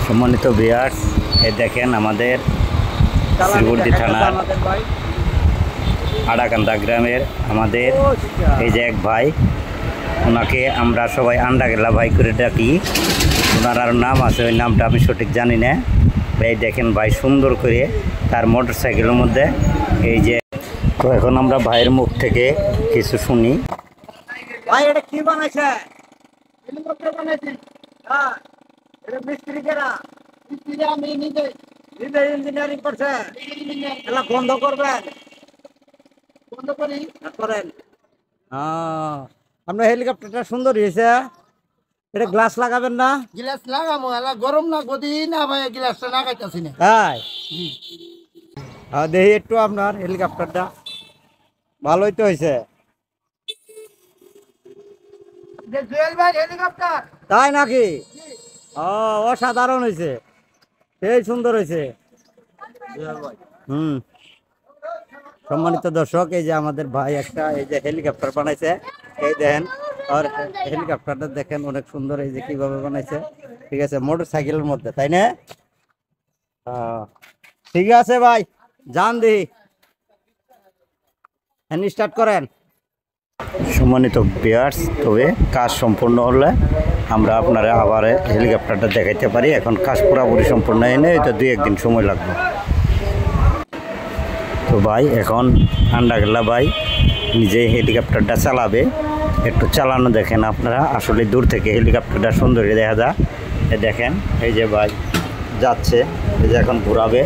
সম্মানিত ভিউয়ার্স, এই দেখেন আমাদের শ্রীবর্দী থানার আড়াকান্দা গ্রামের আমাদের এই যে এক ভাই, ওনাকে আমরা সবাই আন্ডাগেলা ভাই করে ডাকি। ওনার আর নাম আছে, ওই নামটা আমি সঠিক জানি না। এই দেখেন ভাই সুন্দর করে তার মোটর সাইকেলের মধ্যে এই যে। তো এখন আমরা ভাইয়ের মুখ থেকে কিছু শুনি। ভাই এটা কি বানাইছে? হ্যাঁ, এটা মিস্ত্রি কেনা? আমি নিজে ইঞ্জিনিয়ারিং করছে। এলা বন্ধ করবেন? বন্ধ করি করেন। আপনার হেলিকপ্টারটা সুন্দর হয়েছে। এটা গ্লাস লাগাবেন না? গ্লাস লাগামো, এলা গরম না গদি না ভাই, গ্লাসটা লাগাইতাছি না। তাই দেখি একটু আপনার হেলিকপ্টারটা ভালোই তো হয়েছে। জুয়েল ভাই হেলিকপ্টার তাই নাকি? অসাধারণ হয়েছে, সেই সুন্দর হয়েছে। সম্মানিত দর্শক, এই যে আমাদের ভাই একটা এই যে হেলিকপ্টার বানাইছে। এই দেখেন, আর হেলিকপ্টারটা দেখেন অনেক সুন্দর, এই যে কিভাবে বানাইছে। ঠিক আছে, মোটর সাইকেলের মধ্যে, তাই না? ঠিক আছে ভাই, যান দিই, স্টার্ট করেন। সম্মানিত ভিউয়ার্স, তবে কাজ সম্পূর্ণ হলে আমরা আপনারা আবার হেলিকপ্টারটা দেখাইতে পারি। এখন কাজ পুরোপুরি সম্পূর্ণ হয়নি, হয়তো 2-1 দিন সময় লাগবে। তো ভাই এখন আন্ডাগেলা ভাই নিজে হেলিকপ্টারটা চালাবে, একটু চালানো দেখেন আপনারা। আসলে দূর থেকে হেলিকপ্টারটা সুন্দর দেখা যায়। দেখেন এই যে ভাই যাচ্ছে, এই যে এখন ঘোরাবে।